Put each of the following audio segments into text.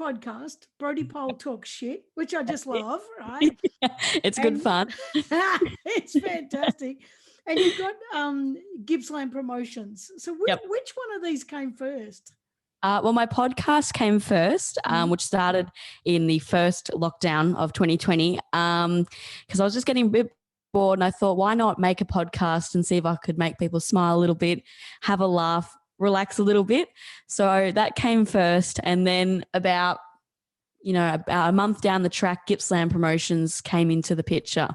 podcast, Brodie Pyle Talks Shit, which I just love, right? It's good And fun. it's fantastic. And you've got Gippsland Promotions. So Yep. which one of these came first? Well, my podcast came first, which started in the first lockdown of 2020, because I was just getting a bit bored and I thought, why not make a podcast and see if I could make people smile a little bit, have a laugh, relax a little bit. So that came first. And then about a month down the track, Gippsland Promotions came into the picture.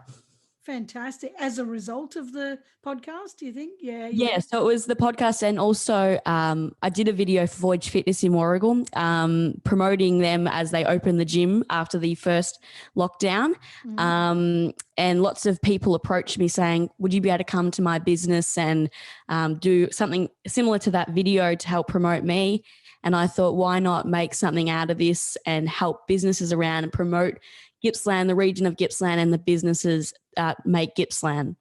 Fantastic. As a result of the podcast, do you think? Yeah. So it was the podcast, and also I did a video for Voyage Fitness in Warragul, promoting them as they opened the gym after the first lockdown. And lots of people approached me saying, would you be able to come to my business and do something similar to that video to help promote me? And I thought, why not make something out of this and help businesses around and promote Gippsland, the region of Gippsland, and the businesses that make Gippsland.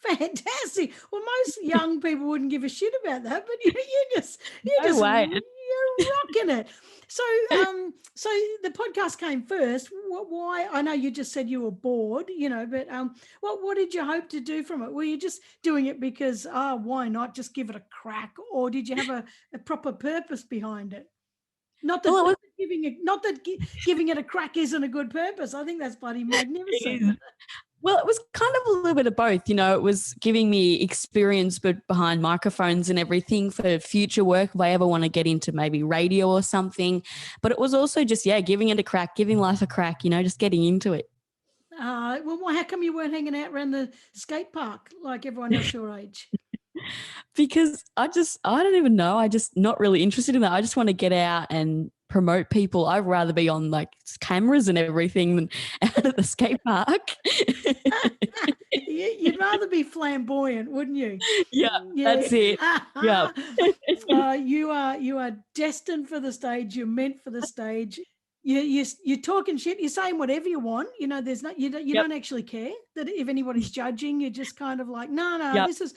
Fantastic. Well, most young people wouldn't give a shit about that, but you're rocking it. So, so the podcast came first. Why? I know you just said you were bored, but what did you hope to do from it? Were you just doing it because, why not just give it a crack, or did you have a proper purpose behind it? Not that giving it a crack isn't a good purpose. I think that's bloody magnificent. Well, it was kind of a little bit of both. It was giving me experience but behind microphones and everything for future work if I ever want to get into maybe radio or something. But it was also just, giving it a crack, giving life a crack, just getting into it. Well, how come you weren't hanging out around the skate park like everyone else your age? Because I don't even know. I just not really interested in that. I just want to get out and promote people. I'd rather be on like cameras and everything than out at the skate park. You'd rather be flamboyant, wouldn't you? Yeah. That's it. Yeah. You are destined for the stage. You're meant for the stage. You're talking shit. You're saying whatever you want. There's not. You don't actually care that if anybody's judging. You're just kind of like, no. This is.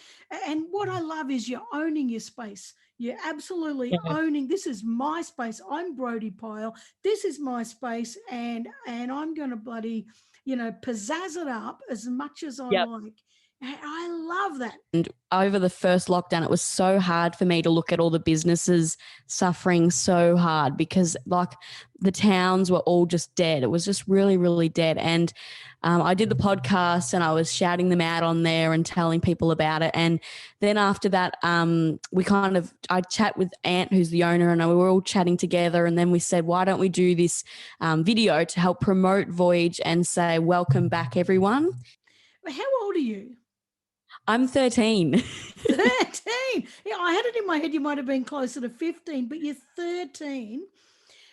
And what I love is you're owning your space. You're absolutely owning. This is my space. I'm Brodie Pyle. This is my space, and I'm going to bloody, pizzazz it up as much as I like. I love that. And over the first lockdown, it was so hard for me to look at all the businesses suffering so hard because like the towns were all just dead. It was just really, really dead. And I did the podcast and I was shouting them out on there and telling people about it. And then after that, I chat with Ant, who's the owner, and we were all chatting together. And then we said, why don't we do this video to help promote Voyage and say, welcome back, everyone. How old are you? I'm 13. 13. Yeah, I had it in my head you might have been closer to 15, but you're 13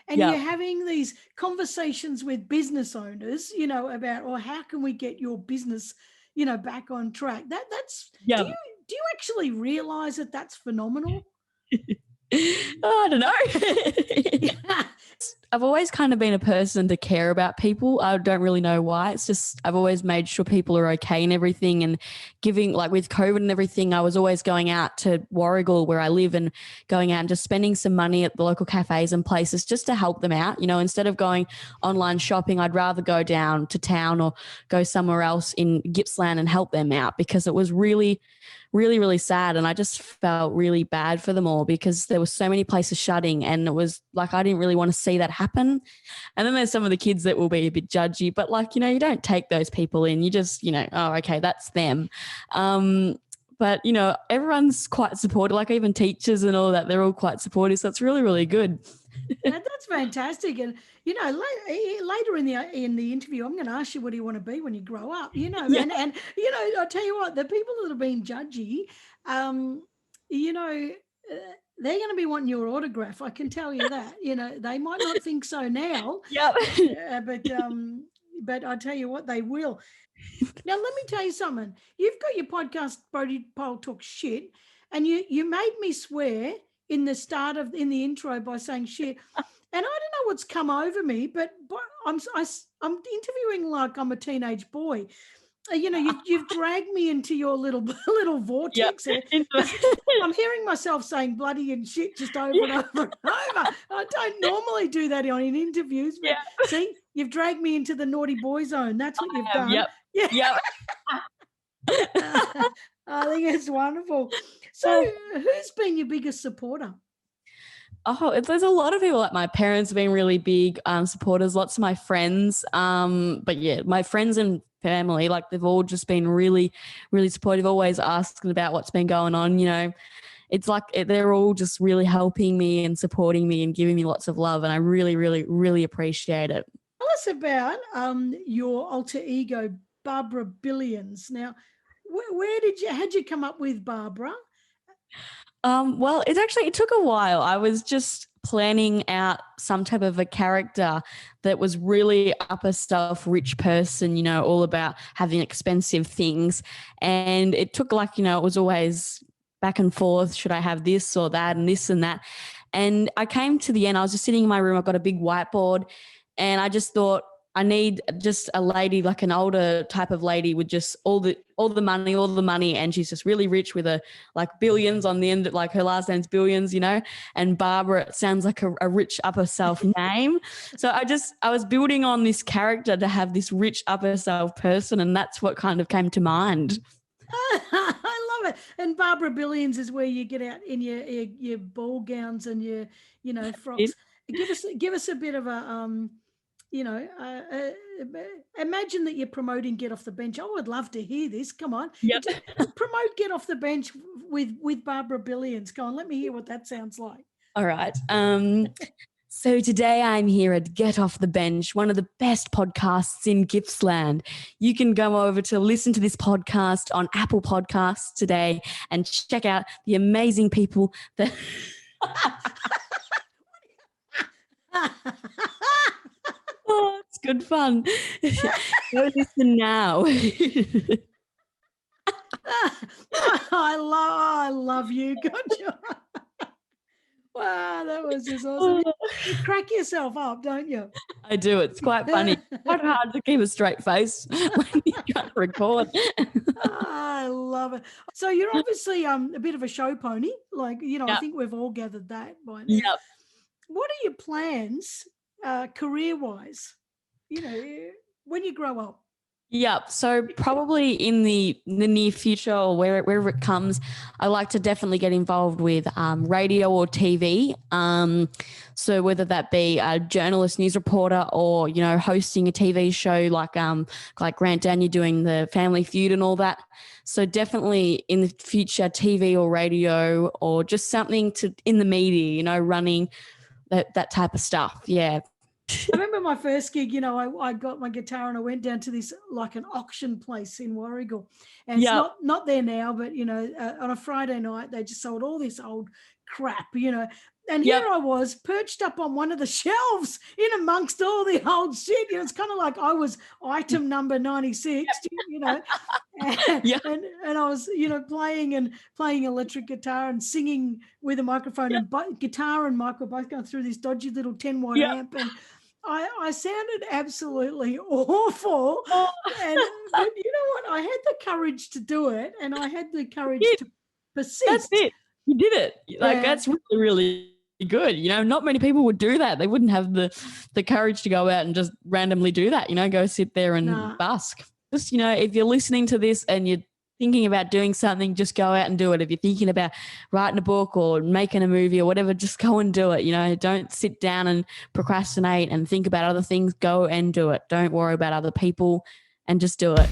and you're having these conversations with business owners, about, how can we get your business, back on track? That's do you actually realize that that's phenomenal? I don't know. I've always kind of been a person to care about people. I don't really know why. It's just I've always made sure people are okay and everything, and giving, like with COVID and everything, I was always going out to Warragul where I live and going out and just spending some money at the local cafes and places just to help them out. Instead of going online shopping, I'd rather go down to town or go somewhere else in Gippsland and help them out because it was really, really, really sad. And I just felt really bad for them all because there were so many places shutting and it was like I didn't really want to see that happen. And then there's some of the kids that will be a bit judgy, but like, you don't take those people in. You just, oh, okay, that's them. But, everyone's quite supportive, like even teachers and all that, they're all quite supportive. So it's really, really good. That's fantastic. And, later in the interview, I'm going to ask you, what do you want to be when you grow up? And I'll tell you what, the people that have been judgy, they're going to be wanting your autograph. I can tell you that. They might not think so now. But I tell you what, they will. Now, let me tell you something. You've got your podcast, Brodie Pyle Talks Shit, and you made me swear in the intro by saying shit. And I don't know what's come over me, but I'm interviewing like I'm a teenage boy. you've dragged me into your little vortex here. I'm hearing myself saying bloody and shit just over and over and over. I don't normally do that in interviews, but see, you've dragged me into the naughty boy zone. That's what you've done. Yep. I think it's wonderful. So who's been your biggest supporter? Oh, there's a lot of people. Like my parents have been really big supporters, lots of my friends. But yeah, my friends and family, like they've all just been really, really supportive, always asking about what's been going on. You know, it's like they're all just really helping me and supporting me and giving me lots of love. And I really, really, really appreciate it. Tell us about your alter ego, Barbara Billions. Now, how'd you come up with Barbara? Well, it took a while. I was just planning out some type of a character that was really upper stuff, rich person, you know, all about having expensive things. And it took it was always back and forth. Should I have this or that and this and that? And I came to the end. I was just sitting in my room. I've got a big whiteboard and I just thought, I need just a lady, like an older type of lady with just all the money, and she's just really rich with billions on the end, like her last name's Billions, you know. And Barbara, it sounds like a rich upper self name. So I was building on this character to have this rich upper self person, and that's what kind of came to mind. I love it. And Barbara Billions is where you get out in your ball gowns and your frocks. Give us a bit of a imagine that you're promoting Get Off the Bench. I would love to hear this. Come on. Yep. Promote Get Off the Bench with Barbara Billions. Go on, let me hear what that sounds like. All right. So today I'm here at Get Off the Bench, one of the best podcasts in Gippsland. You can go over to listen to this podcast on Apple Podcasts today and check out the amazing people that... Oh, it's good fun. Go listen now. I love you. Good job. Wow, that was just awesome. You crack yourself up, don't you? I do. It's quite funny. Quite hard to keep a straight face when you try to record. I love it. So you're obviously a bit of a show pony. I think we've all gathered that by now. Yep. What are your plans career-wise, when you grow up? Yep. So probably in the near future or wherever it comes, I like to definitely get involved with radio or TV. So whether that be a journalist, news reporter, or hosting a TV show like Grant Daniel doing the Family Feud and all that. So definitely in the future, TV or radio or just something in the media, running that type of stuff. Yeah. I remember my first gig, I got my guitar and I went down to this an auction place in Warragul. And it's not there now, but, on a Friday night, they just sold all this old crap, And here I was perched up on one of the shelves in amongst all the old shit. It's kind of like I was item number 96, And I was, playing electric guitar and singing with a microphone and guitar and mic were both going through this dodgy little 10-watt amp. And I sounded absolutely awful. But you know what? I had the courage to do it, and I had the courage to persist. That's it. You did it. That's really, really good. Not many people would do that. They wouldn't have the courage to go out and just randomly do that, go sit there and busk. Just, if you're listening to this and you're thinking about doing something, just go out and do it. If you're thinking about writing a book or making a movie or whatever, just go and do it. Don't sit down and procrastinate and think about other things. Go and do it. Don't worry about other people and just do it.